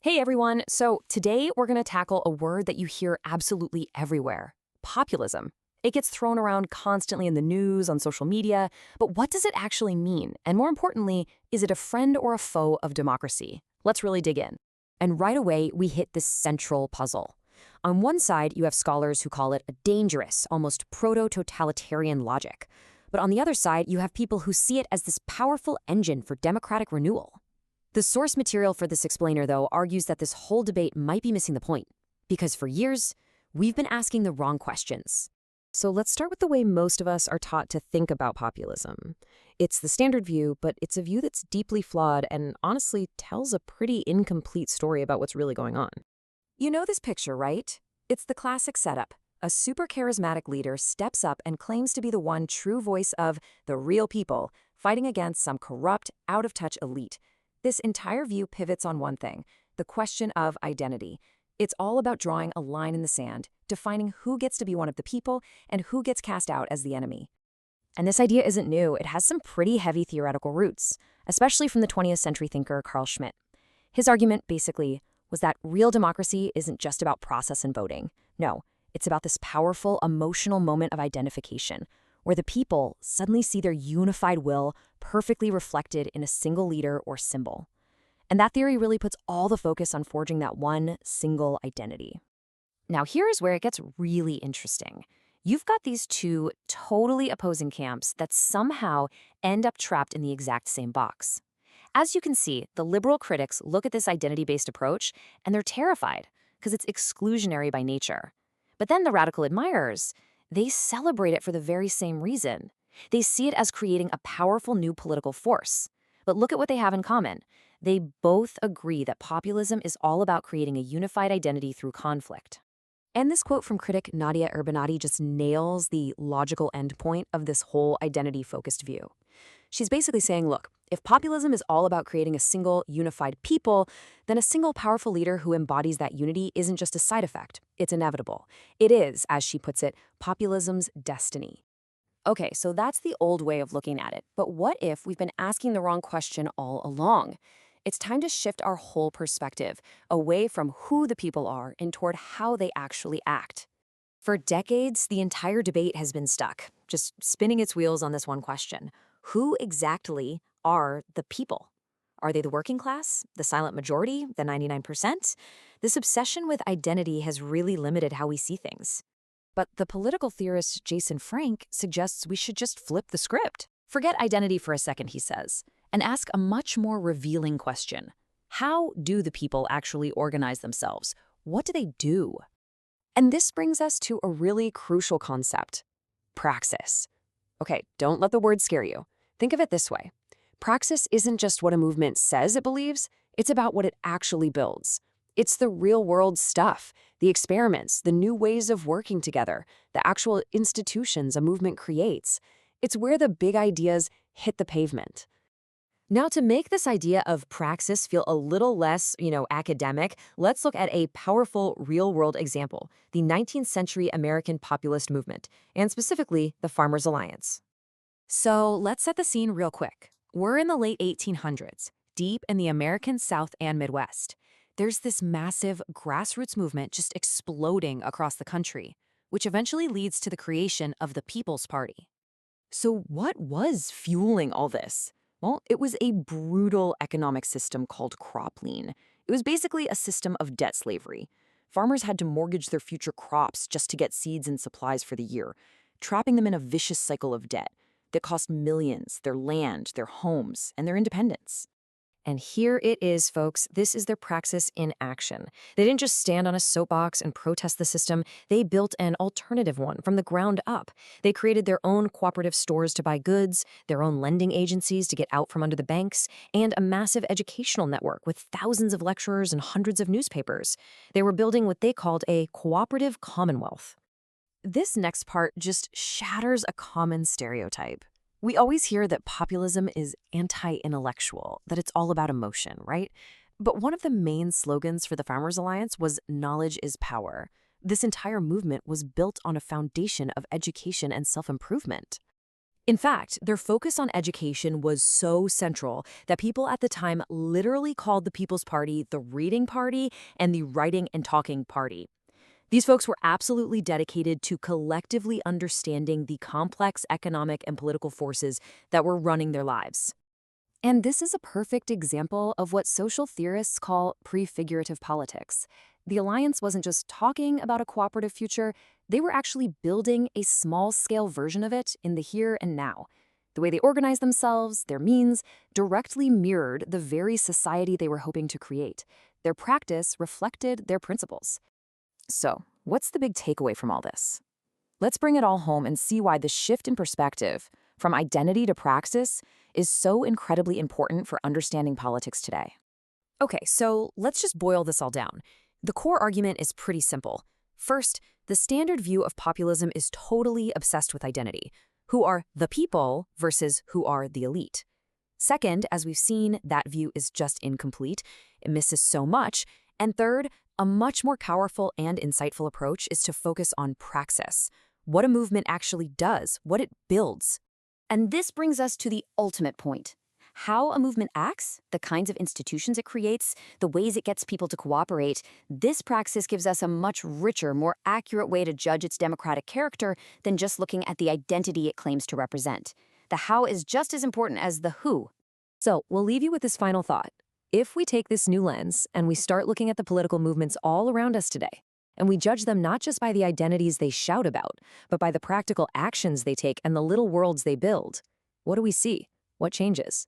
Hey everyone, so today we're going to tackle a word that you hear absolutely everywhere: populism. It gets thrown around constantly in the news, on social media, but what does it actually mean? And more importantly, is it a friend or a foe of democracy? Let's really dig in. And right away, we hit this central puzzle. On one side, you have scholars who call it a dangerous, almost proto-totalitarian logic. But on the other side, you have people who see it as this powerful engine for democratic renewal. The source material for this explainer, though, argues that this whole debate might be missing the point, because for years, we've been asking the wrong questions. So let's start with the way most of us are taught to think about populism. It's the standard view, but it's a view that's deeply flawed and honestly tells a pretty incomplete story about what's really going on. You know this picture, right? It's the classic setup. A super charismatic leader steps up and claims to be the one true voice of the real people, fighting against some corrupt, out-of-touch elite. This entire view pivots on one thing: the question of identity. It's all about drawing a line in the sand, defining who gets to be one of the people and who gets cast out as the enemy. And this idea isn't new. It has some pretty heavy theoretical roots, especially from the 20th century thinker Carl Schmitt. His argument, basically, was that real democracy isn't just about process and voting. No, it's about this powerful, emotional moment of identification, where the people suddenly see their unified will perfectly reflected in a single leader or symbol. And that theory really puts all the focus on forging that one single identity. Now, here's where it gets really interesting. You've got these two totally opposing camps that somehow end up trapped in the exact same box. As you can see, the liberal critics look at this identity-based approach and they're terrified because it's exclusionary by nature. But then the radical admirers, they celebrate it for the very same reason. They see it as creating a powerful new political force. But look at what they have in common. They both agree that populism is all about creating a unified identity through conflict. And this quote from critic Nadia Urbanati just nails the logical endpoint of this whole identity-focused view. She's basically saying, look, if populism is all about creating a single, unified people, then a single powerful leader who embodies that unity isn't just a side effect. It's inevitable. It is, as she puts it, populism's destiny. Okay, so that's the old way of looking at it. But what if we've been asking the wrong question all along? It's time to shift our whole perspective away from who the people are and toward how they actually act. For decades, the entire debate has been stuck, just spinning its wheels on this one question. Who exactly are the people? Are they the working class, the silent majority, the 99%? This obsession with identity has really limited how we see things. But the political theorist Jason Frank suggests we should just flip the script. Forget identity for a second, he says, and ask a much more revealing question. How do the people actually organize themselves? What do they do? And this brings us to a really crucial concept: praxis. Okay, don't let the word scare you. Think of it this way. Praxis isn't just what a movement says it believes, it's about what it actually builds. It's the real-world stuff, the experiments, the new ways of working together, the actual institutions a movement creates. It's where the big ideas hit the pavement. Now, to make this idea of praxis feel a little less, academic, let's look at a powerful real-world example: the 19th century American populist movement, and specifically the Farmers' Alliance. So let's set the scene real quick. We're in the late 1800s, deep in the American South and Midwest. There's this massive grassroots movement just exploding across the country, which eventually leads to the creation of the People's Party. So what was fueling all this? Well, it was a brutal economic system called crop lien. It was basically a system of debt slavery. Farmers had to mortgage their future crops just to get seeds and supplies for the year, trapping them in a vicious cycle of debt that cost millions, their land, their homes, and their independence. And here it is, folks. This is their praxis in action. They didn't just stand on a soapbox and protest the system. They built an alternative one from the ground up. They created their own cooperative stores to buy goods, their own lending agencies to get out from under the banks, and a massive educational network with thousands of lecturers and hundreds of newspapers. They were building what they called a cooperative commonwealth. This next part just shatters a common stereotype. We always hear that populism is anti-intellectual, that it's all about emotion, right? But one of the main slogans for the Farmers Alliance was "knowledge is power." This entire movement was built on a foundation of education and self-improvement. In fact, their focus on education was so central that people at the time literally called the People's Party the Reading Party and the Writing and Talking Party. These folks were absolutely dedicated to collectively understanding the complex economic and political forces that were running their lives. And this is a perfect example of what social theorists call prefigurative politics. The alliance wasn't just talking about a cooperative future, they were actually building a small-scale version of it in the here and now. The way they organized themselves, their means, directly mirrored the very society they were hoping to create. Their practice reflected their principles. So, what's the big takeaway from all this? Let's bring it all home and see why the shift in perspective, from identity to praxis, is so incredibly important for understanding politics today. Okay, so let's just boil this all down. The core argument is pretty simple. First, the standard view of populism is totally obsessed with identity. Who are the people versus who are the elite? Second, as we've seen, that view is just incomplete. It misses so much. And third, a much more powerful and insightful approach is to focus on praxis, what a movement actually does, what it builds. And this brings us to the ultimate point. How a movement acts, the kinds of institutions it creates, the ways it gets people to cooperate, this praxis gives us a much richer, more accurate way to judge its democratic character than just looking at the identity it claims to represent. The how is just as important as the who. So, we'll leave you with this final thought. If we take this new lens and we start looking at the political movements all around us today, and we judge them not just by the identities they shout about, but by the practical actions they take and the little worlds they build, what do we see? What changes?